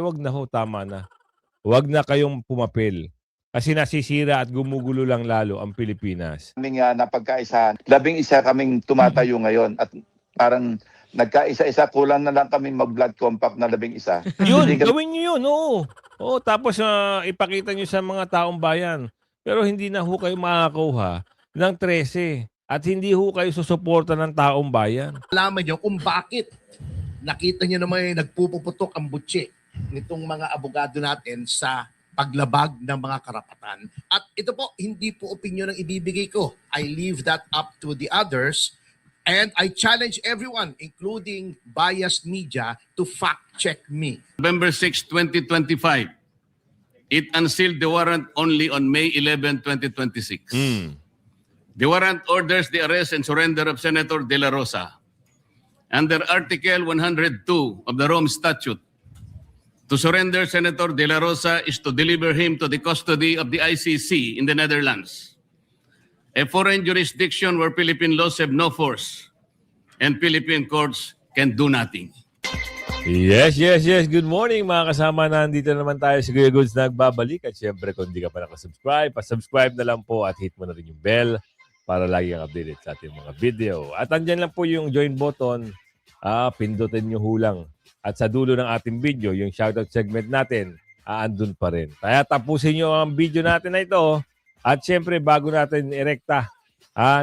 wag na ho, tama na. Wag na kayong pumapel. Kasi nasisira at gumugulo lang lalo ang Pilipinas. Kaming napagkaisahan. 11 kaming tumatayo ngayon at parang nagkaisa-isa, kulang na lang kami mag-blood compact na 11. Yun, Hindi kami gawin nyo yun, oo. Oo, tapos ipakita nyo sa mga taong bayan. Pero hindi na ho kayo makakakuha ng 13. At hindi ho kayo susuporta ng taong bayan. Alaman nyo kung bakit nakita nyo naman nagpupuputok ang butsi nitong mga abogado natin sa paglabag ng mga karapatan. At ito po, hindi po opinion ang ibibigay ko. I leave that up to the others. And I challenge everyone, including biased media, to fact-check me. November 6, 2025, it unsealed the warrant only on May 11, 2026. The warrant orders the arrest and surrender of Senator De La Rosa under Article 102 of the Rome Statute. To surrender Senator De La Rosa is to deliver him to the custody of the ICC in the Netherlands, a foreign jurisdiction where Philippine laws have no force and Philippine courts can do nothing. Yes. Good morning mga kasama. Nandito naman tayo sa Kuya Goods nagbabalik. At syempre kung hindi ka pa nakasubscribe, pa-subscribe na lang po at hit mo na rin yung bell para lagi kang updated sa ating mga video. At andyan lang po yung join button. Pindutin nyo hulang. At sa dulo ng ating video, yung shoutout segment natin, andun pa rin. Kaya tapusin nyo ang video natin na ito. At syempre, bago natin erekta,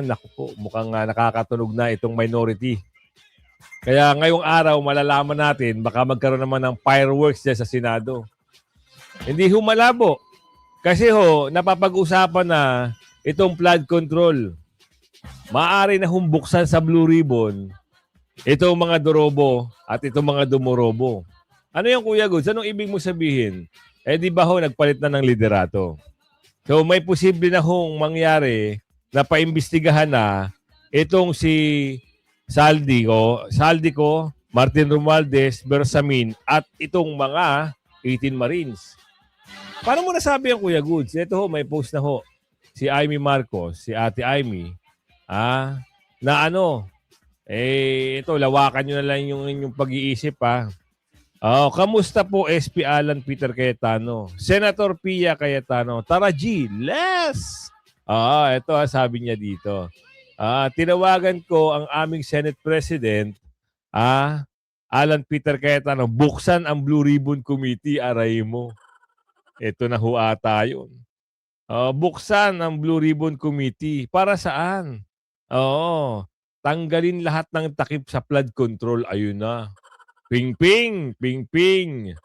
naku po, mukhang nakakatunog na itong minority. Kaya ngayong araw, malalaman natin, baka magkaroon naman ng fireworks dyan sa Senado. Hindi ho malabo. Kasi ho, napapag-usapan na itong flood control. Maaari na humbuksan sa Blue Ribbon itong mga dorobo at itong mga dumorobo. Ano yung Kuya Goods? Anong ibig mo sabihin? Di ba ho, nagpalit na ng liderato? So may posible na hong mangyari na paimbestigahan na itong si Saldico, Martin Romualdez, Bersamin at itong mga 18 Marines. Paano mo nasabi ang Kuya Goods? Ito ho, may post na ho. Si Amy Marcos, si Ate Amy, na ito, lawakan nyo na lang yung inyong pag-iisip, kamusta po SP Alan Peter Cayetano? Senator Pia Cayetano. Tara G, les! Ito sabi niya dito. Tinawagan ko ang aming Senate President, Alan Peter Cayetano, buksan ang Blue Ribbon Committee, aray mo. Ito na ho ata yun. Buksan ang Blue Ribbon Committee. Para saan? Tanggalin lahat ng takip sa flood control. Ayun na. Ping-ping! Ping-ping!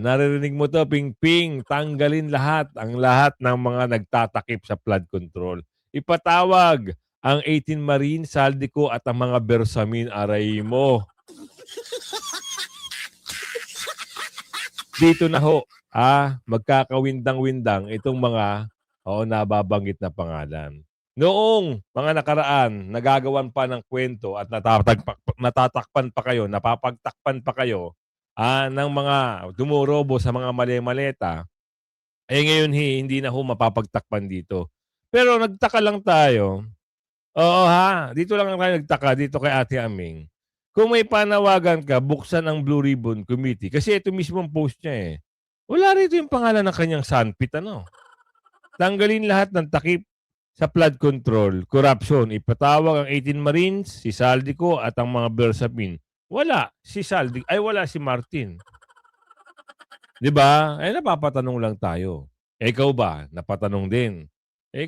Naririnig mo to, ping-ping. Tanggalin lahat ng mga nagtatakip sa flood control. Ipatawag ang 18 Marine, Saldico at ang mga Bersamin, aray mo. Dito na ho, magkakawindang-windang itong mga nababanggit na pangalan. Noong mga nakaraan, nagagawan pa ng kwento at natatakpan pa kayo, napapagtakpan pa kayo ng mga dumorobo sa mga mali-maleta, ngayon hindi na ho mapapagtakpan dito. Pero nagtaka lang tayo. Dito lang tayo nagtaka dito kay Ate Aming. Kung may panawagan ka, buksan ang Blue Ribbon Committee. Kasi ito mismo ang post niya Wala rito yung pangalan ng kanyang sandpit, Tanggalin lahat ng takip sa flood control, corruption. Ipatawag ang 18 Marines, si Saldico at ang mga Bersamin. Wala si Saldico, wala si Martin. 'Di ba? Napapatanong lang tayo. Ikaw ba? Napatanong din.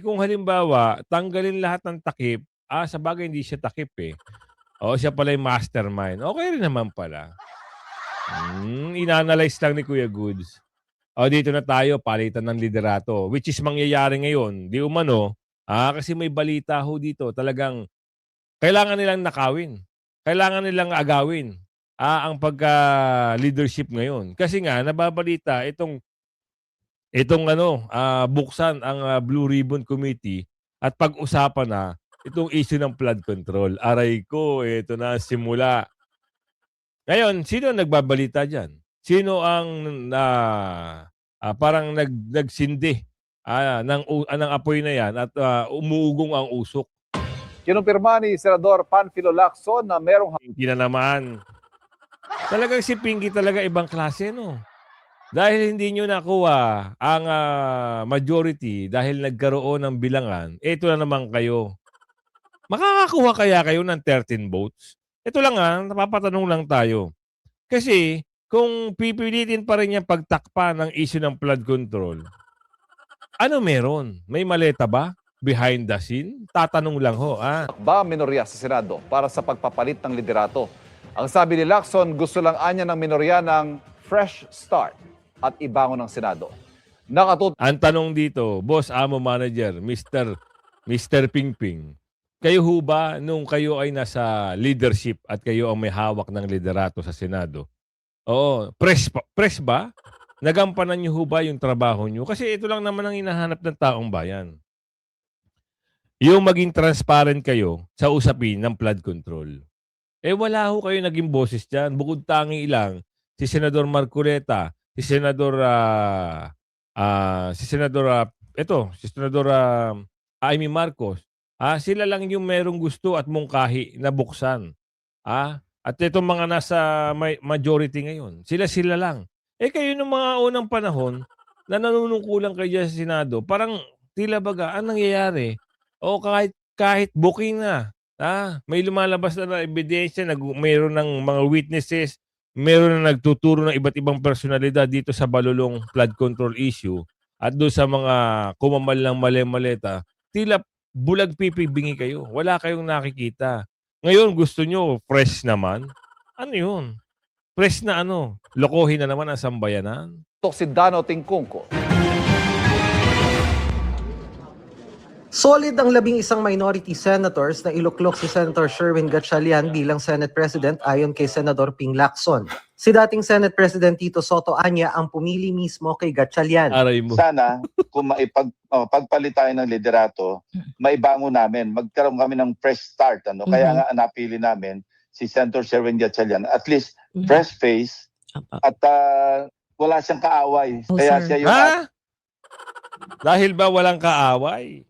Kung halimbawa, tanggalin lahat ng takip, sa bagay hindi siya takip siya pala yung mastermind. Okay rin naman pala. Ina-analyze lang ni Kuya Goods. Dito na tayo, palitan ng liderato, which is mangyayari ngayon. Di umano, kasi may balita ho dito. Talagang kailangan nilang nakawin. Kailangan nilang agawin ang pagka-leadership ngayon. Kasi nga, nababalita itong buksan ang Blue Ribbon Committee at pag-usapan na itong issue ng flood control. Aray ko, ito na simula. Ngayon, sino ang nagbabalita dyan? Sino ang parang nagsindi ng apoy na yan at umuugong ang usok? Kinumpirma ni Senador Panfilo Lacson na merong Hindi na naman. Talagang si Pinky talaga ibang klase, no? Dahil hindi nyo nakuha ang majority dahil nagkaroon ng bilangan, eto na naman kayo. Makakakuha kaya kayo ng 13 votes? Ito lang napapatanong lang tayo. Kasi kung pipilitin pa rin yung pagtakpa ng issue ng flood control, ano meron? May maleta ba? Behind the scene? Tatanong lang ho, Ba minorya sa Senado para sa pagpapalit ng liderato. Ang sabi ni Lacson, gusto lang anya ng minorya ng fresh start at ibangon ng Senado. Ang tanong dito, Boss Amo Manager, Mr. Pingping, kayo ho ba nung kayo ay nasa leadership at kayo ang may hawak ng liderato sa Senado? Oo, press ba? Nagampanan niyo ho ba yung trabaho niyo? Kasi ito lang naman ang hinahanap ng taong bayan. Yung maging transparent kayo sa usapin ng flood control. Wala ho kayo naging boses dyan. Bukod tangi lang, si Senador Marcoleta, si Senador Amy Marcos, sila lang yung merong gusto at mungkahi na buksan. At itong mga nasa majority ngayon, sila lang. Kayo nung mga unang panahon na nanunungkulan kayo dyan sa Senado, parang tila baga, anong nangyayari? O kahit booking na, may lumalabas na ebidensya, mayroon ng mga witnesses, mayroon na nagtuturo ng iba't ibang personalidad dito sa balulong flood control issue at doon sa mga kumamal ng mali-maleta, tila bulag pipibingi kayo. Wala kayong nakikita. Ngayon gusto nyo fresh naman? Ano yun? Fresh na ano? Lokohin na naman ang sambayanan? Si Dano Tingkungko. Solid ang 11 minority senators na iluklok si Senator Sherwin Gatchalian bilang Senate President ayon kay Senador Ping Lacson. Si dating Senate President Tito Soto Anya ang pumili mismo kay Gatchalian. Aray mo. Sana kung pagpalit tayo ng liderato, maibango namin, magkaroon kami ng fresh start. Kaya nga napili namin si Senator Sherwin Gatchalian. At least fresh face at wala siyang kaaway. Kaya siya yung Dahil ba walang kaaway?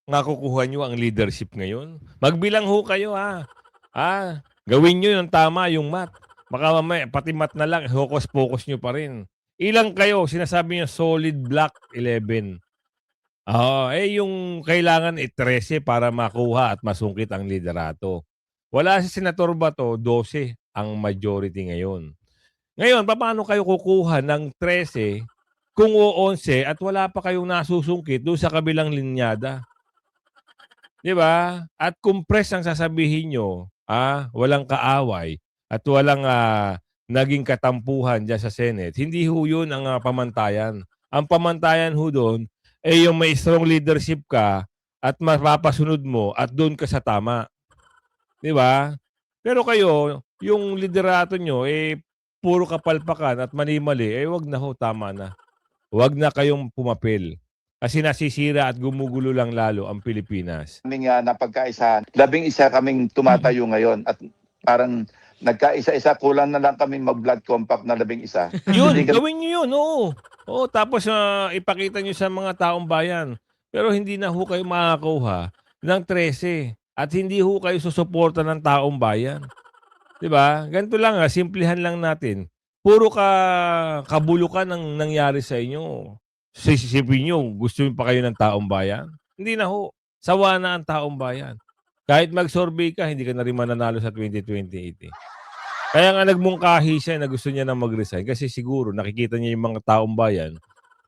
Nakukuha nyo ang leadership ngayon? Magbilang ho kayo Gawin nyo yung tama, yung math. Baka mamaya, pati math na lang, focus nyo pa rin. Ilang kayo? Sinasabi nyo solid block 11. Yung kailangan 13 para makuha at masungkit ang liderato. Wala si Senator Bato, 12 ang majority ngayon. Ngayon, paano kayo kukuha ng 13 kung 11 at wala pa kayong nasusungkit doon sa kabilang linyada? Di ba? At kung press ang sasabihin nyo, walang kaaway at walang naging katampuhan dyan sa Senate, hindi ho yun ang pamantayan. Ang pamantayan ho doon ay yung may strong leadership ka at mapapasunod mo at doon ka sa tama. Di ba? Pero kayo, yung liderato nyo, puro kapalpakan at mali-mali, wag na ho, tama na. Wag na kayong pumapil. Kasi nasisira at gumugulo lang lalo ang Pilipinas. Kaming napagkaisa, 11 kaming tumatayo ngayon at parang nagkaisa-isa, kulang na lang kami mag-blood compact na 11. Yun, gawin nyo yun, oo. Tapos ipakita nyo sa mga taong bayan. Pero hindi na ho kayo makakakuha ng 13 at hindi ho kayo susuporta ng taong bayan. Diba? Ganito lang simplihan lang natin. Puro kabulukan ang nangyari sa inyo. Sisipin nyo, gusto nyo pa kayo ng taong bayan? Hindi na ho. Sawa na ang taong bayan. Kahit mag-survey ka, hindi ka na rin mananalo sa 2028. Kaya nga nagmungkahi siya na gusto niya na mag-resign kasi siguro nakikita niya yung mga taong bayan.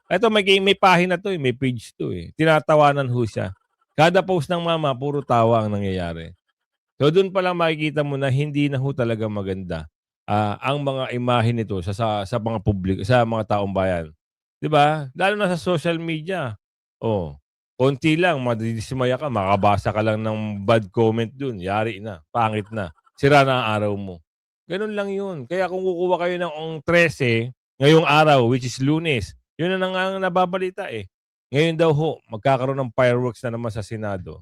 Ito, may pahina to, may page to. Tinatawanan ho siya. Kada post ng mama, puro tawa ang nangyayari. So doon pa lang makikita mo na hindi na ho talaga maganda ang mga imahe nito sa mga public, sa mga taong bayan. 'Di ba? Lalo na sa social media. Konti lang madidismaya ka, makabasa ka lang ng bad comment doon, yari na, pangit na. Sira na ang araw mo. Ganun lang 'yun. Kaya kung kukuha kayo ng 13 ngayong araw, which is Lunes, 'yun na ang nababalita Ngayon daw ho, magkakaroon ng fireworks na naman sa Senado.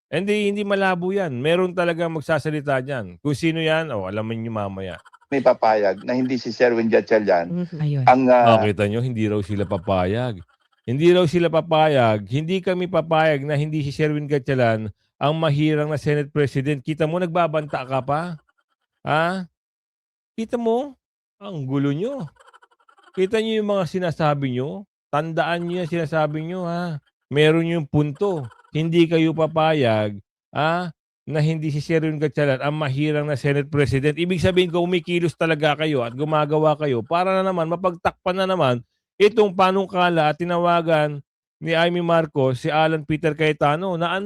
Hindi malabo yan. Meron talaga magsasalita dyan. Kung sino yan, alamin nyo mamaya. May papayag na hindi si Sherwin Gatchalian Ayun. ang Kita nyo, hindi raw sila papayag. Hindi raw sila papayag. Hindi kami papayag na hindi si Sherwin Gatchalian ang mahirang na Senate President. Kita mo, nagbabanta ka pa? Kita mo? Ang gulo nyo. Kita nyo yung mga sinasabi nyo? Tandaan nyo yung sinasabi nyo, ha? Meron yung punto. Hindi kayo papayag, na hindi si Sherwin Gatchalian ang mahirang na Senate President. Ibig sabihin ko, umikilos talaga kayo at gumagawa kayo para na naman, mapagtakpan na naman itong panungkala at tinawagan ni Amy Marcos si Alan Peter Cayetano na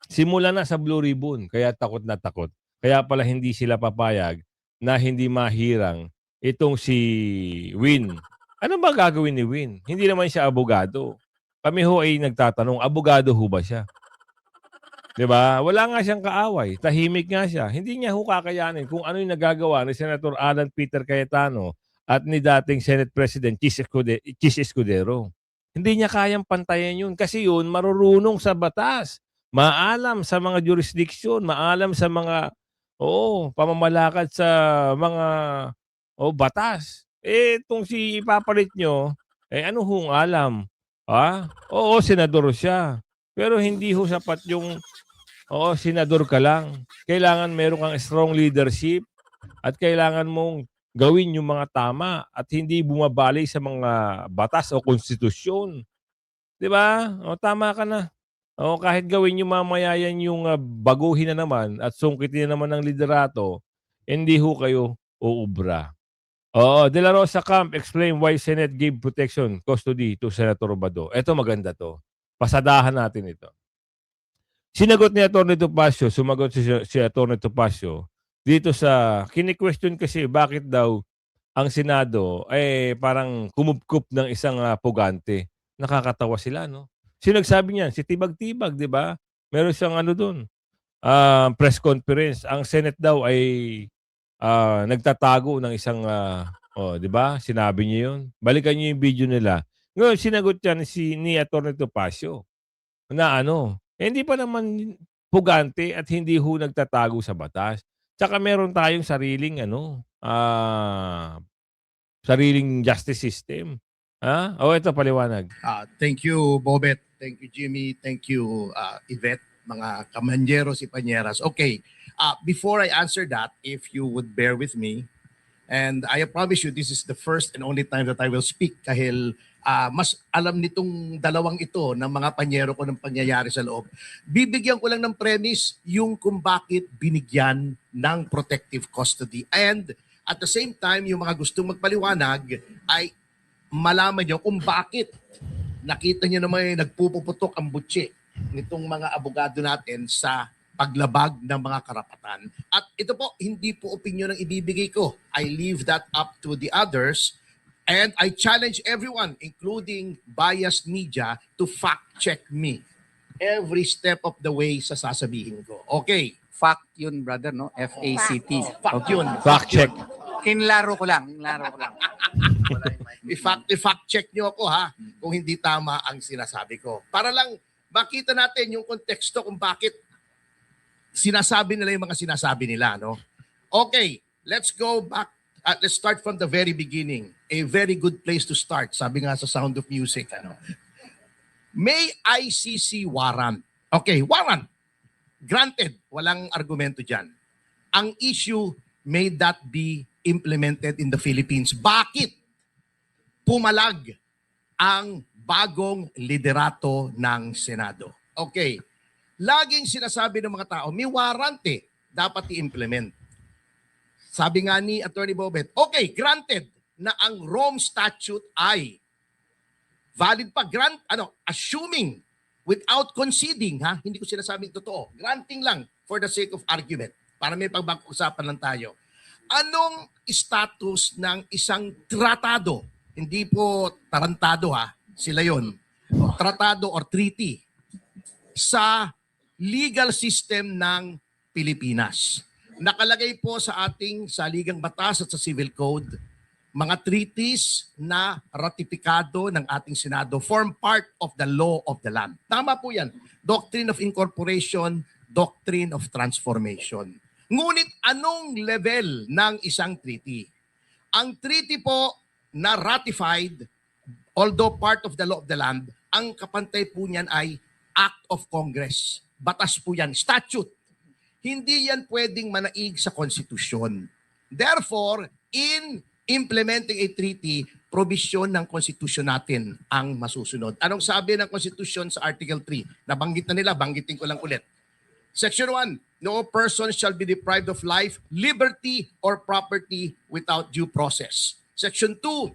simula na sa Blue Ribbon. Kaya takot na takot. Kaya pala hindi sila papayag na hindi mahirang itong si Win. Ano ba gagawin ni Win? Hindi naman siya abogado. Kami ho ay nagtatanong, abogado ho ba siya? 'Di ba? Wala nga siyang kaaway. Tahimik nga siya. Hindi niya ho kakayanin kung ano yung nagagawa ni Senator Alan Peter Cayetano at ni dating Senate President Chis Escudero. Hindi niya kayang pantayan yun kasi yun marurunong sa batas. Maalam sa mga jurisdiction, maalam sa mga pamamalakad sa mga batas. Itong si ipapalit nyo, ano hong alam? Oo, senador siya. Pero hindi ho sapat yung senador ka lang. Kailangan meron kang strong leadership at kailangan mong gawin yung mga tama at hindi bumabali sa mga batas o konstitusyon. 'Di ba? Tama ka na. Kahit gawin yung mamaya yan yung baguhin na naman at sungkitin na naman ng liderato, hindi ho kayo uubra. De La Rosa Camp explain why Senate gave protection custody to Senator Robredo. Ito maganda to. Pasadahan natin ito. Sinagot ni Atty. Topacio, sumagot si Atty. Topacio dito sa kini-question kasi bakit daw ang Senado parang kumupkup ng isang pugante. Nakakatawa sila, no? Sino nagsabi niyan? Si Tibag-Tibag, di ba? Meron siyang doon, press conference. Ang Senate daw ay nagtatago ng isang, di ba? Sinabi niya yun. Balikan niyo yung video nila. Ngayon, sinagot yan ni Atty. Topacio na hindi pa naman pugante at hindi ho nagtatago sa batas. Tsaka meron tayong sariling sariling justice system. Ito paliwanag. Thank you, Bobet. Thank you, Jimmy. Thank you, Yvette, mga kamanyeros, ipanyeras. Okay, before I answer that, if you would bear with me, and I promise you, this is the first and only time that I will speak dahil mas alam nitong dalawang ito ng mga panyero ko ng pangyayari sa loob. Bibigyan ko lang ng premise yung kung bakit binigyan ng protective custody. And at the same time, yung mga gustong magpaliwanag ay malaman nyo kung bakit nakita nyo naman nagpupuputok ang butsi nitong mga abogado natin sa paglabag ng mga karapatan. At ito po, hindi po opinion ang ibibigay ko. I leave that up to the others. And I challenge everyone, including biased media, to fact-check me every step of the way sa sasabihin ko. Okay. Fact yun, brother, no? F-A-C-T. Fact yun. Fact check. Kinlaro ko lang. I-fact check nyo ako, ha, kung hindi tama ang sinasabi ko. Para lang makita natin yung konteksto kung bakit sinasabi nila yung mga sinasabi nila, no? Okay, let's go back. Let's start from the very beginning. A very good place to start. Sabi nga sa Sound of Music, May ICC warrant. Okay, warrant. Granted, walang argumento dyan. Ang issue, may that be implemented in the Philippines. Bakit pumalag ang bagong liderato ng Senado? Okay, laging sinasabi ng mga tao, may warrant dapat i-implement. Sabi nga ni Atty. Bobet, okay, granted na ang Rome Statute ay valid pa, assuming without conceding, hindi ko sinasabing totoo, granting lang for the sake of argument, para may pag-usapan lang tayo. Anong status ng isang tratado? Hindi po tarantado, sila yon. Tratado or treaty sa legal system ng Pilipinas. Nakalagay po sa ating saligang batas at sa civil code, mga treaties na ratipikado ng ating Senado form part of the law of the land. Tama po yan. Doctrine of incorporation, doctrine of transformation. Ngunit anong level ng isang treaty? Ang treaty po na ratified, although part of the law of the land, ang kapantay po niyan ay Act of Congress. Batas po yan, statute. Hindi yan pwedeng manaig sa konstitusyon. Therefore, in implementing a treaty, provision ng Constitution natin ang masusunod. Anong sabi ng Constitution sa Article 3? Nabanggit na nila, banggitin ko lang ulit. Section 1, no person shall be deprived of life, liberty, or property without due process. Section 2,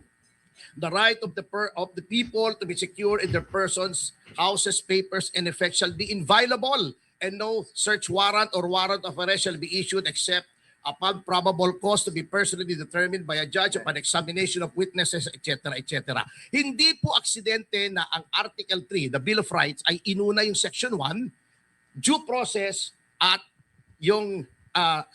the right of the people to be secure in their persons, houses, papers, and effects shall be inviolable, and no search warrant or warrant of arrest shall be issued except upon probable cause to be personally determined by a judge upon examination of witnesses, etc., etc. Hindi po aksidente na ang Article 3, the Bill of Rights, ay inuna yung Section 1, due process at yung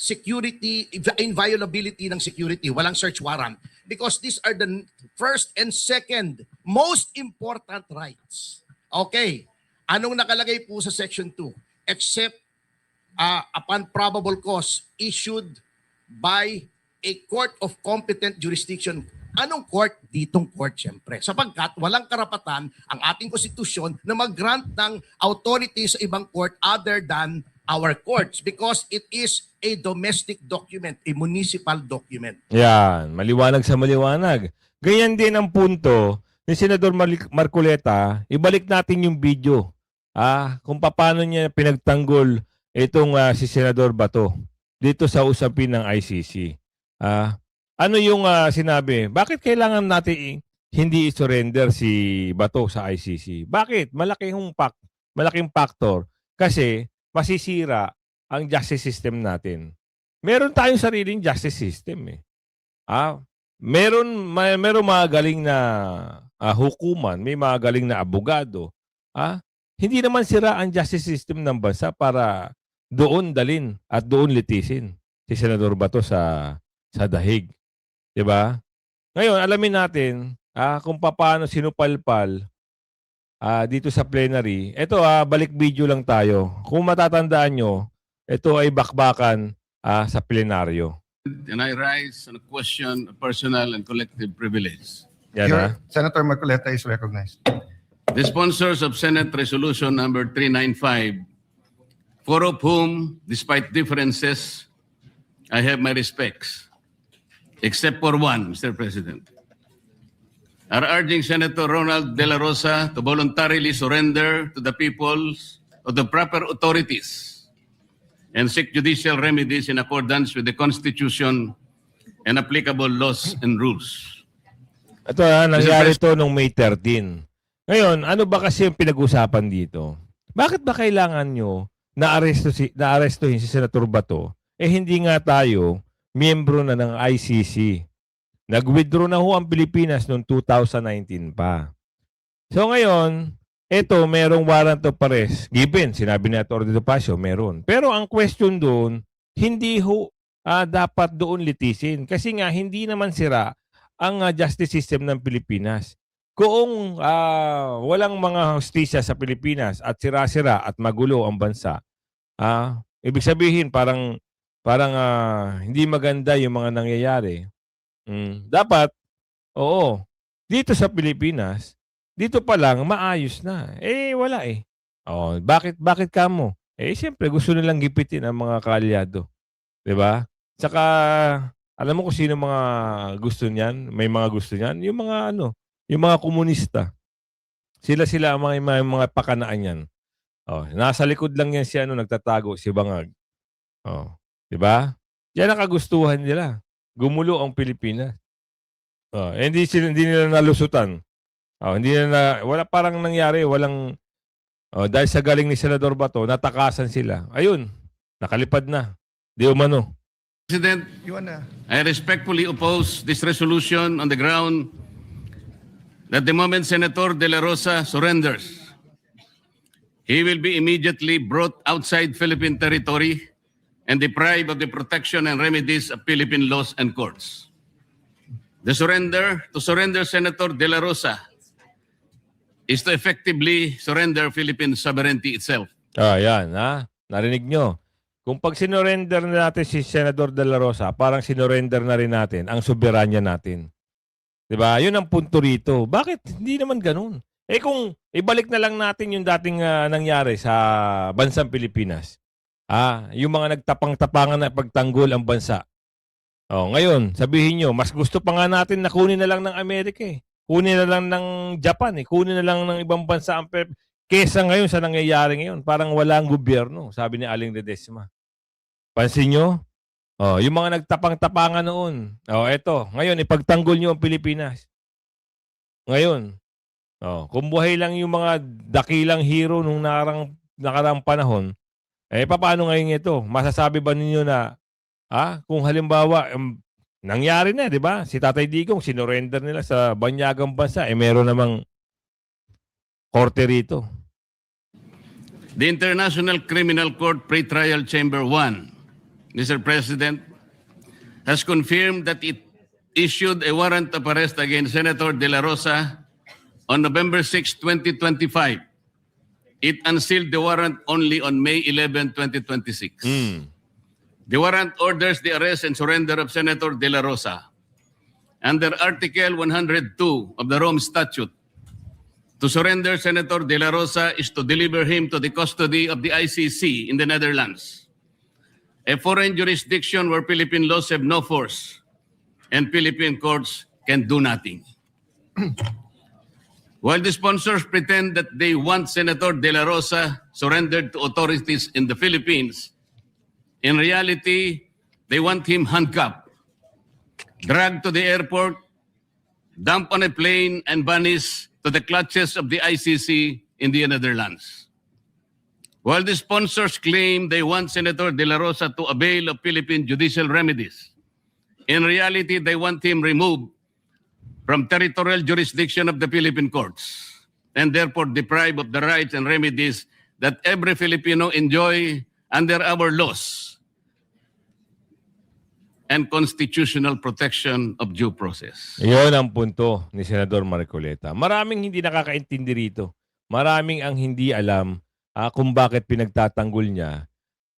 security, inviolability ng security, walang search warrant. Because these are the first and second most important rights. Okay, anong nakalagay po sa Section 2? Except upon probable cause issued by a court of competent jurisdiction. Anong court? Ditong court, siyempre. Sapagkat walang karapatan ang ating konstitusyon na mag-grant ng authority sa ibang court other than our courts because it is a domestic document, a municipal document. Yan, maliwanag sa maliwanag. Ganyan din ang punto ni Senador Marcoleta. Ibalik natin yung video. Kung paano niya pinagtanggol itong si Senador Bato dito sa usapin ng ICC. Ano yung sinabi? Bakit kailangan natin hindi i-surrender si Bato sa ICC? Bakit? Malaking factor. Kasi masisira ang justice system natin. Meron tayong sariling justice system eh. Meron mga galing na hukuman, may mga galing na abogado. Hindi naman sira ang justice system ng bansa para doon dalin at doon litisin si Senador Bato sa dahig. 'Di ba? Ngayon, alamin natin kung paano sinupalpal dito sa plenary. Ito, balik video lang tayo. Kung matatandaan nyo, ito ay bakbakan sa plenaryo. And I rise on a question of personal and collective privilege. Yan, Senator Marcoleta is recognized. The sponsors of Senate Resolution number 395, four of whom, despite differences, I have my respects, except for one, Mr. President, are urging Senator Ronald De La Rosa to voluntarily surrender to the peoples of the proper authorities and seek judicial remedies in accordance with the Constitution and applicable laws and rules. Ito nangyari to nung May 13. Ngayon, ano ba kasi yung pinag-usapan dito? Bakit ba kailangan nyo na-arestuhin si Senator Bato? Hindi nga tayo miyembro na ng ICC. Nag-withdraw na ho ang Pilipinas noong 2019 pa. So ngayon, merong warrant of arrest. Given, sinabi ni Atty. Topacio, meron. Pero ang question doon, hindi ho dapat doon litisin. Kasi nga, hindi naman sira ang justice system ng Pilipinas. Kung walang mga hustisya sa Pilipinas at sira-sira at magulo ang bansa, ibig sabihin parang hindi maganda yung mga nangyayari. Dapat, dito sa Pilipinas, dito pa lang maayos na. Wala eh. Bakit kamo? Siyempre gusto nilang gipitin ang mga kaalyado. 'Di ba? Saka alam mo kung sino mga gusto niyan? May mga gusto niyan, yung mga komunista. Sila ang mga pakanaan niyan. Nasa likod lang yan si nagtatago si Bangag. 'Di ba? Yan ang kagustuhan nila. Gumulo ang Pilipinas. Hindi nila nalusutan. Wala parang nangyari, dahil sa galing ni Senador Bato, natakasan sila. Ayun, nakalipad na. Di umano. President, I respectfully oppose this resolution on the ground that the moment Senator De La Rosa surrenders, he will be immediately brought outside Philippine territory and deprived of the protection and remedies of Philippine laws and courts. To surrender Senator De La Rosa is to effectively surrender Philippine sovereignty itself. Yan, narinig nyo. Kung pag sinurrender na natin si Senador De La Rosa, parang sinurrender na rin natin ang soberanya natin. Diba? Yun ang punto rito. Bakit? Hindi naman ganun. Kung ibalik na lang natin yung dating nangyari sa bansang Pilipinas. Yung mga nagtapang-tapangan na pagtanggol ang bansa. Oh, ngayon, sabihin nyo, mas gusto pa nga natin na kunin na lang ng Amerika eh. Kunin na lang ng Japan eh. Kunin na lang ng ibang bansa ang kesa ngayon sa nangyayari ngayon. Parang walang gobyerno, sabi ni Aling Ledesma. Pansin nyo? Oh, yung mga nagtapang-tapangan noon. Oh, eto, ngayon ipagtanggol nyo ang Pilipinas. Ngayon, oh, kung buhay lang yung mga dakilang hero nung nakarang panahon, eh paano ngayon ito? Masasabi ba ninyo na kung halimbawa, nangyari na, di ba? Si Tatay Digong, sinurrender nila sa banyagang bansa. Eh, meron namang korte rito. The International Criminal Court Pretrial Chamber 1, Mr. President, has confirmed that it issued a warrant of arrest against Senator De La Rosa on November 6, 2025. It unsealed the warrant only on May 11, 2026. The warrant orders the arrest and surrender of Senator De La Rosa under Article 102 of the Rome Statute. To surrender Senator De La Rosa is to deliver him to the custody of the ICC in the Netherlands, a foreign jurisdiction where Philippine laws have no force and Philippine courts can do nothing. While the sponsors pretend that they want Senator De La Rosa surrendered to authorities in the Philippines, in reality, they want him handcuffed, dragged to the airport, dumped on a plane, and vanished to the clutches of the ICC in the Netherlands. While the sponsors claim they want Senator De La Rosa to avail of Philippine judicial remedies, in reality, they want him removed from territorial jurisdiction of the Philippine courts and therefore deprived of the rights and remedies that every Filipino enjoy under our laws and constitutional protection of due process. Iyon ang punto ni Senador Marcoleta. Maraming hindi nakakaintindi rito. Maraming ang hindi alam kung bakit pinagtatanggol niya.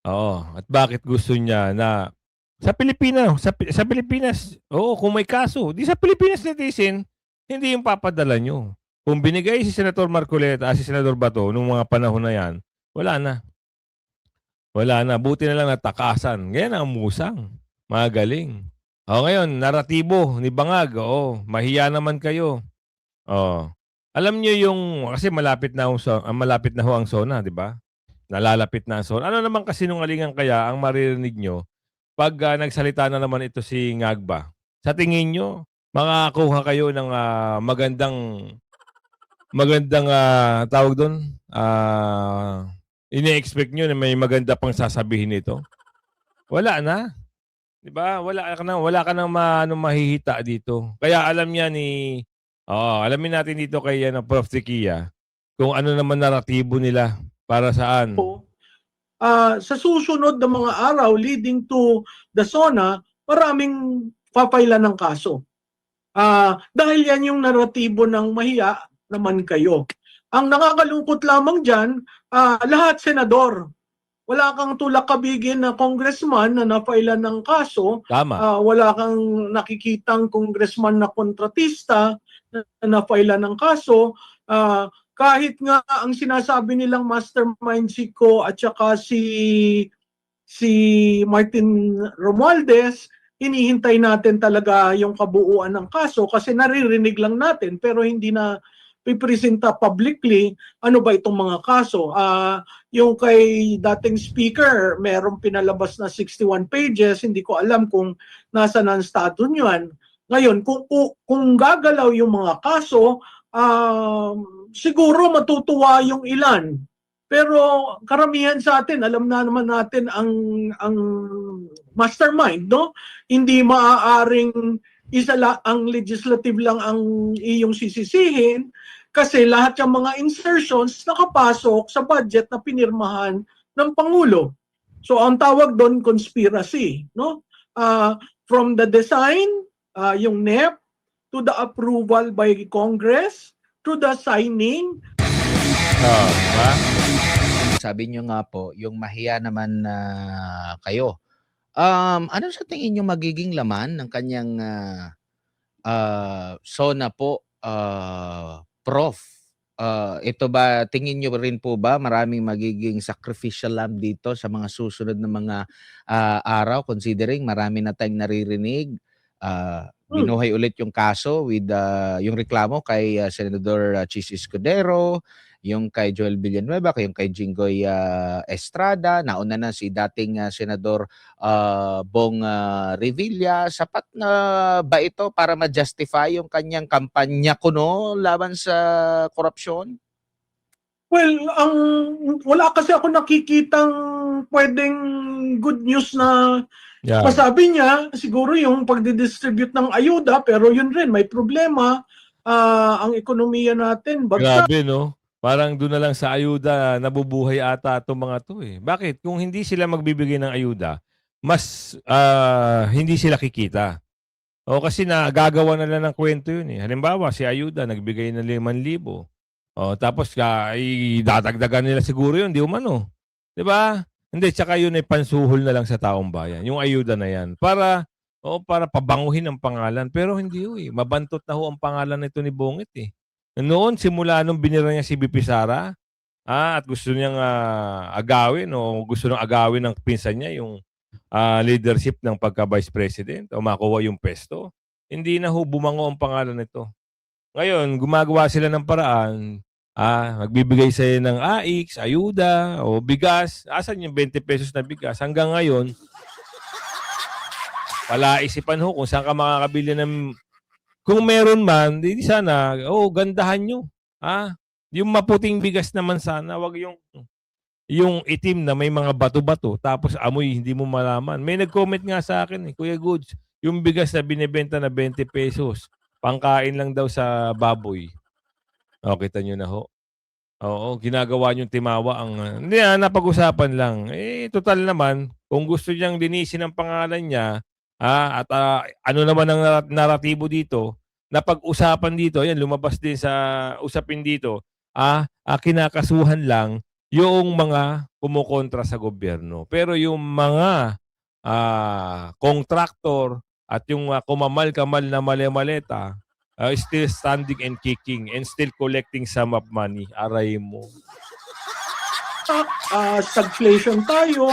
Oo, at bakit gusto niya na sa Pilipinas, kung may kaso, di sa Pilipinas netizen, hindi yung papadala nyo. Kung binigay si Senator Marcoleta, si Senador Bato, nung mga panahon na yan, wala na. Wala na. Buti na lang natakasan. Ngayon ang musang. Magaling. Ngayon, naratibo ni Bangag. Mahiya naman kayo. Alam niyo yung, kasi malapit na ho ang SONA, di ba? Nalalapit na ang SONA. Ano naman kasi sinungalingan kaya ang maririnig nyo pag nagsalita na naman ito si Ngagba? Sa tingin nyo, makakakuha kayo ng magandang tawag doon? Ini-expect nyo na may maganda pang sasabihin nito? Wala na. Diba? Wala ka nang mahihita dito. Kaya alamin natin dito kay Prof. Tequia kung ano naman naratibo nila para saan. Sa susunod na mga araw leading to the SONA, maraming papailan ng kaso. Dahil yan yung naratibo ng mahiya naman kayo. Ang nakakalungkot lamang dyan, lahat senador. Wala kang tulak-kabigin na congressman na napailan ng kaso. Tama. Wala kang nakikitang congressman na kontratista na napailan ng kaso. Kahit nga ang sinasabi nilang mastermind si Ko at saka si Martin Romualdez, hinihintay natin talaga yung kabuuan ng kaso kasi naririnig lang natin pero hindi na pipresenta publicly ano ba itong mga kaso. Yung kay dating speaker, merong pinalabas na 61 pages, hindi ko alam kung nasa ng estado niyan. Ngayon, kung gagalaw yung mga kaso, siguro matutuwa yung ilan. Pero karamihan sa atin, alam na naman natin ang mastermind, no? Hindi maaaring ang legislative lang ang iyong sisisihin kasi lahat ng mga insertions nakapasok sa budget na pinirmahan ng Pangulo. So ang tawag doon conspiracy, no? From the design, yung NEP, to the approval by Congress, to the signing. Sabi nyo nga po, yung mahiya naman kayo. Ano sa tingin nyo magiging laman ng kanyang SONA po, Prof. ito ba, tingin nyo rin po ba maraming magiging sacrificial lamb dito sa mga susunod na mga araw, considering marami na tayong naririnig, binuhay ulit yung kaso with yung reklamo kay Senador Chis Escudero, yung kay Joel Villanueva, yung kay Jinggoy Estrada, nauna na si dating Senador Bong Revilla. Sapat na ba ito para ma-justify yung kanyang kampanya kuno laban sa korupsyon? Well, wala kasi ako nakikitang pwedeng good news na Yeah. masabi niya. Siguro yung pagdidistribute ng ayuda, pero yun rin, may problema. Ang ekonomiya natin, bagsak. Grabe, no? Parang doon na lang sa ayuda, nabubuhay ata itong mga to eh. Bakit? Kung hindi sila magbibigay ng ayuda, mas hindi sila kikita. O kasi gagawa na lang ng kwento yun eh. Halimbawa, si ayuda, nagbigay ng 5,000. O tapos dadagdagan nila siguro yun, di umano. Di ba? Hindi, tsaka yun ay pansuhol na lang sa taong bayan. Yung ayuda na yan. Para pabanguhin ang pangalan. Pero hindi eh. Mabantot na ho ang pangalan nito ni Bongit eh. Noon, simula nung binira niya si BP Sara, at gusto niyang agawin o gusto niyang agawin ng pinsan niya yung leadership ng pagka-vice president o makuha yung pesto, hindi na ho bumango ang pangalan nito. Ngayon, gumagawa sila ng paraan, magbibigay sa'yo ng AIX, ayuda, o bigas. Asan yung 20 pesos na bigas? Hanggang ngayon, palaisipan ho kung saan ka makakabili ng. Kung meron man, hindi sana, gandahan nyo. Yung maputing bigas naman sana, wag yung itim na may mga bato-bato, tapos amoy, hindi mo malaman. May nag-comment nga sa akin, Kuya Goods, yung bigas na binibenta na 20 pesos, pangkain lang daw sa baboy. O, kita nyo na ho. Oo, ginagawa nyo timawa ang. Hindi napag-usapan lang. Total naman, kung gusto niyang linisin ang pangalan niya, at ano naman ang naratibo dito, napag-usapan dito, yan, lumabas din sa usapin dito, kinakasuhan lang yung mga kumukontra sa gobyerno. Pero yung mga contractor at yung kumamal-kamal na mali-maleta, still standing and kicking and still collecting some of money. Aray mo. Stagflation tayo.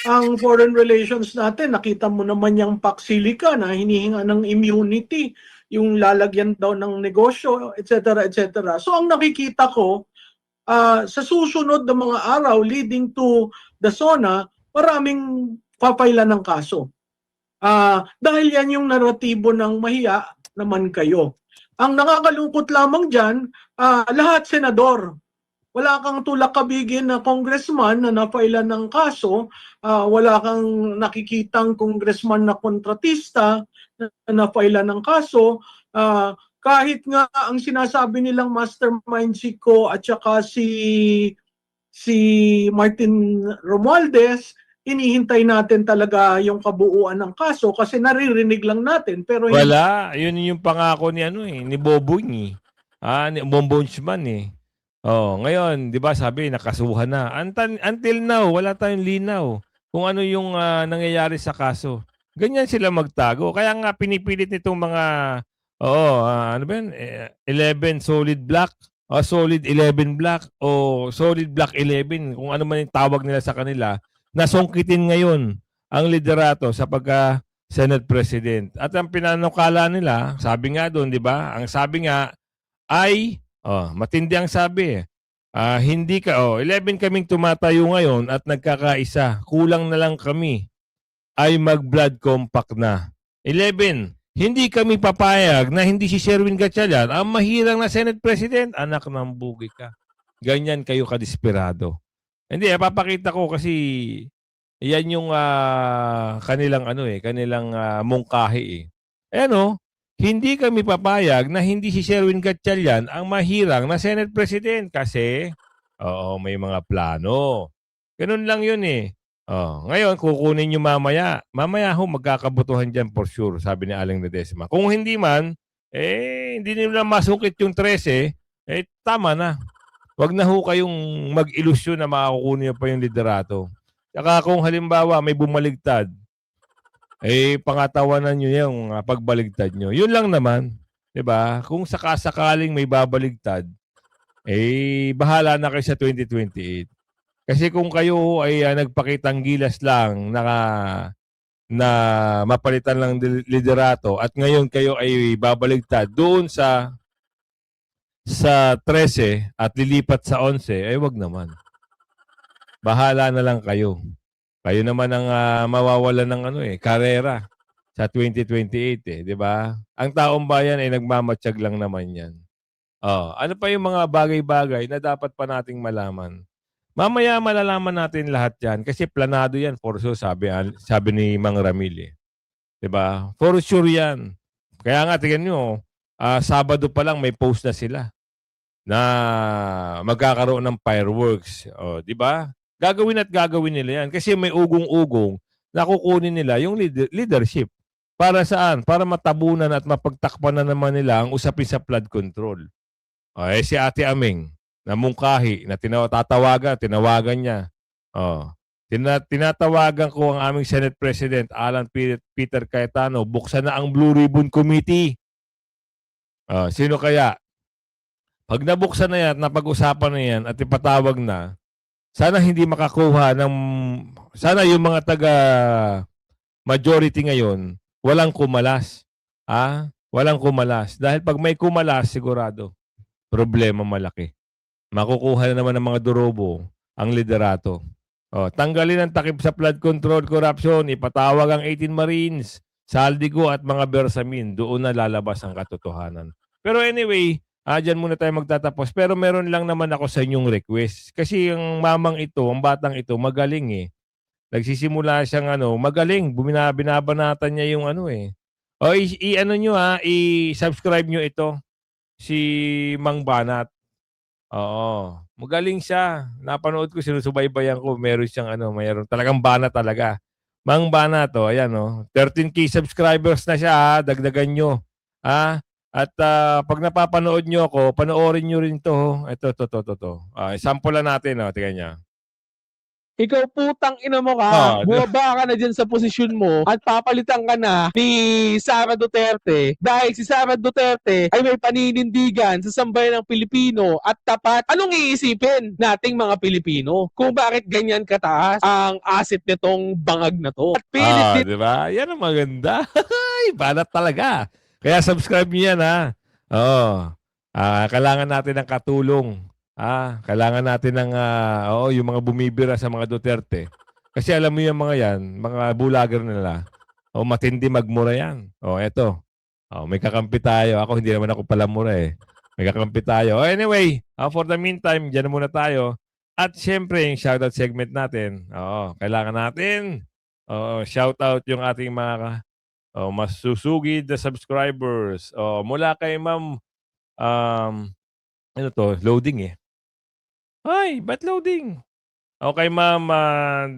Ang foreign relations natin, nakita mo naman yung Paxilica na hinihinga ng immunity, yung lalagyan daw ng negosyo, etc. etc. So ang nakikita ko, sa susunod na mga araw leading to the SONA, maraming papailan ng kaso. Dahil yan yung naratibo ng mahiya naman kayo. Ang nakakalungkot lamang dyan, lahat senador. Wala kang tulak-kabigin na congressman na napailan ng kaso, wala kang nakikitang congressman na kontratista na napailan ng kaso, kahit nga ang sinasabi nilang mastermind si Ko at saka si Martin Romualdez, hinihintay natin talaga yung kabuuan ng kaso kasi naririnig lang natin. Pero wala, yun yung pangako ni ni Boboy ni Bombonsman ngayon, 'di ba, sabi nakasuhan na. Until now, wala tayong linaw kung ano yung nangyayari sa kaso. Ganyan sila magtago. Kaya nga pinipilit nitong mga 11 solid black, solid 11 black o solid black 11, kung ano man yung tawag nila sa kanila, nasungkitin ngayon ang liderato sa pagka Senate President. At ang pinanukala nila, sabi nga doon, 'di ba? Ang sabi nga ay matindi ang sabi. Hindi 11 kaming tumatayo ngayon at nagkakaisa. Kulang na lang kami ay mag-blood compact na. 11, hindi kami papayag na hindi si Sherwin Gatchalian ang mahirang na Senate President. Anak ng bugi ka. Ganyan kayo kadesperado. Hindi, papakita ko kasi yan yung kanilang kanilang mungkahi hindi kami papayag na hindi si Sherwin Gatchalian ang mahirang na Senate President kasi may mga plano. Ganun lang yun ngayon, kukunin nyo mamaya. Mamaya magkakabutuhan dyan for sure, sabi ni Aling Ledesma. Kung hindi man, hindi nila masungkit yung 13, tama na. Wag na kayong mag-ilusyon na makakukunin nyo pa yung liderato. Saka kung halimbawa may bumaligtad, pangatawanan nyo yung pagbaligtad nyo. Yun lang naman. 'Di ba? Kung sakasakaling may babaligtad, bahala na kayo sa 2028. Kasi kung kayo ay nagpakitang gilas lang na mapalitan lang liderato at ngayon kayo ay babaligtad doon sa 13 at lilipat sa 11, ay wag naman. Bahala na lang kayo. Kayo naman ang mawawalan ng karera sa 2028 'di ba? Ang taong bayan ay nagmamatsyag lang naman 'yan. Ano pa yung mga bagay-bagay na dapat pa nating malaman? Mamaya malalaman natin lahat 'yan kasi planado 'yan for sure sabi ni Mang Ramil 'Di ba? For sure 'yan. Kaya nga tingnan niyo, Sabado pa lang may post na sila na magkakaroon ng fireworks. 'Di ba? Gagawin at gagawin nila 'yan kasi may ugong-ugong na kukunin nila yung leadership. Para saan? Para matabunan at mapagtakpan na naman nila ang usapin sa flood control. Si Ate Aming, na mungkahi, na tinawagan niya. Tinatawagan ko ang aming Senate President, Alan Peter Cayetano, buksan na ang Blue Ribbon Committee. Sino kaya? Pag nabuksan na yan, napag-usapan na yan at ipatawag na, sana hindi makakuha ng, sana yung mga taga-majority ngayon, walang kumalas. Walang kumalas. Dahil pag may kumalas, sigurado, problema malaki. Makukuha na naman ng mga durobo ang liderato. Tanggalin ang takip sa flood control, corruption, ipatawag ang 18 Marines, Saldigo at mga Bersamin. Doon na lalabas ang katotohanan. Pero anyway, dyan muna tayo magtatapos. Pero meron lang naman ako sa inyong request. Kasi yung mamang ito, ang batang ito, magaling Nagsisimula siyang magaling. Binabanatan niya yung i-subscribe nyo ito. Si Mang Banat. Oo. Magaling siya. Napanood ko, sinusubaybayan ko. Meron siyang mayroon talagang banat talaga. Mang Banat, ayan 13K subscribers na siya, dagdagan nyo. At pag napapanood nyo ako, panoorin nyo rin to. Ito. Sample lang natin, tingnan niya. Ikaw putang ina mo ka, bumaba ka na dyan sa posisyon mo at papalitan ka na ni Sara Duterte dahil si Sara Duterte ay may paninindigan sa sambayan ng Pilipino at tapat. Anong iisipin nating mga Pilipino kung bakit ganyan kataas ang asset nitong bangag na to? At pilit di ba? Yan ang maganda. Banat talaga. Kaya subscribe niyo yan kailangan natin ng katulong. Kailangan natin ng yung mga bumibira sa mga Duterte. Kasi alam mo yung mga yan, mga bulager nila. Matindi magmura yan. Eto. May kakampi tayo. Ako hindi naman ako pala mura May kakampi tayo. Anyway, for the meantime, dyan muna tayo. At syempre, yung shoutout segment natin. Kailangan natin. Shoutout yung ating mga masusugid na subscribers. Mula kay Ma'am loading Ay, ba't loading? Okay, Ma'am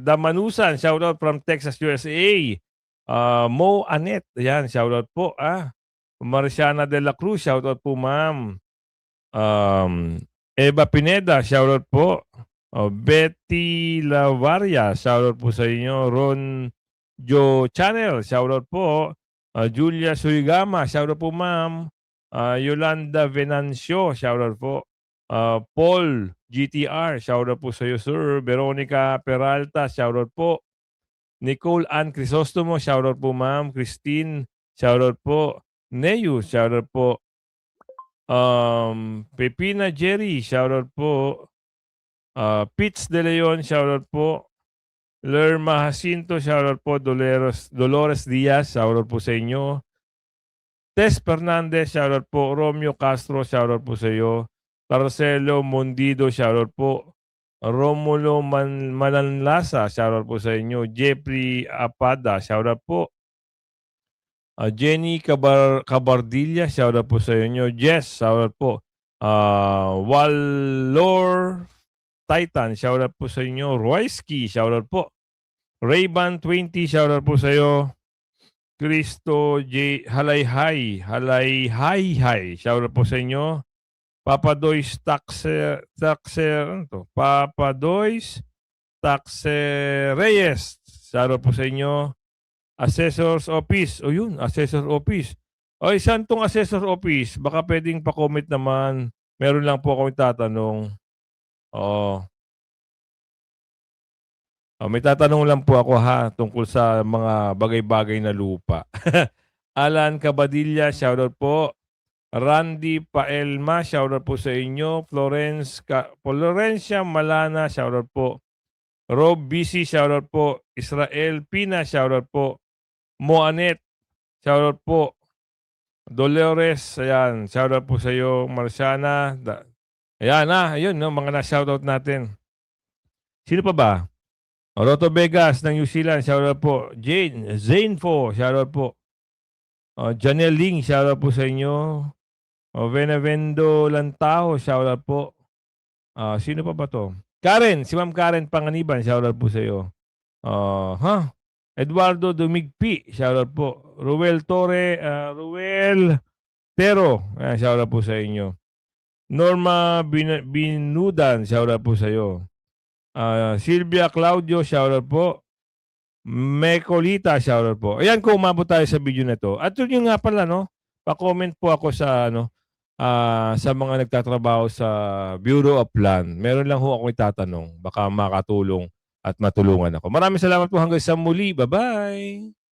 Damanusan, shoutout from Texas, USA. Mo Anet, ayan, shoutout po. Marciana de la Cruz, shoutout po, Ma'am. Eva Pineda, shoutout po. Betty Lavaria, shoutout po sa inyo. Ron Jo Channel, shoutout po. Julia Suigama, shoutout po, Ma'am. Yolanda Venancio, shoutout po. Paul GTR, shoutout po sa iyo, sir. Veronica Peralta, shoutout po. Nicole Ann Crisostomo, shoutout po, ma'am. Christine, shoutout po. Neyu, shoutout po. Pepina Jerry, shoutout po. Pitts De Leon, shoutout po. Lerma Jacinto, shoutout po. Dolores Diaz, shoutout po sa inyo. Tess Fernandez, shoutout po. Romeo Castro, shoutout po sa iyo. Marcelo Mondido, shoutout po. Romulo Malanlasa, shoutout po sa inyo. Jeffrey Apada, shoutout po. Jenny Cabardilla, shoutout po sa inyo. Jess, shoutout po. Walor Titan, shoutout po sa inyo. Royski, shoutout po. Rayban 20, shoutout po sa iyo. Cristo J. Halayhay, shoutout po sa inyo. Papadois Taxe Reyes. Shoutout po sa inyo. Assessor's Office. Assessor Office. Saan tong Assessor Office? Baka pwedeng pa-comment naman. Meron lang po akong tatanong. Oo. May tatanong lang po ako ha tungkol sa mga bagay-bagay na lupa. Alan Cabadilla, shoutout po. Randy Paelma, shoutout po sa inyo. Florencia Malana, shoutout po. Rob BC, shoutout po. Israel Pina, shoutout po. Moanet, shoutout po. Dolores, ayan, shoutout po sa iyo. Marciana, ayan ayun, no, mga na-shoutout natin. Sino pa ba? Roto Vegas ng New Zealand, shoutout po. Zane po, shoutout po. Janelle Ling, shoutout po sa inyo. Benavendo Lantao, shoutout po. Sino pa ba to? Karen, si Ma'am Karen Panganiban, shoutout po sa iyo. Eduardo Dumigpi, shoutout po. Ruel Ruel Pero, shoutout po sa inyo. Norma Binudan, shoutout po sa iyo. Silvia Claudio, shoutout po. Mecolita, shoutout po. Ayan, kung umabot tayo sa video na to. At yun nga pala, no? Pa-comment po ako sa sa mga nagtatrabaho sa Bureau of Land. Meron lang ho ako itatanong. Baka makatulong at matulungan ako. Maraming salamat po hanggang sa muli. Bye-bye!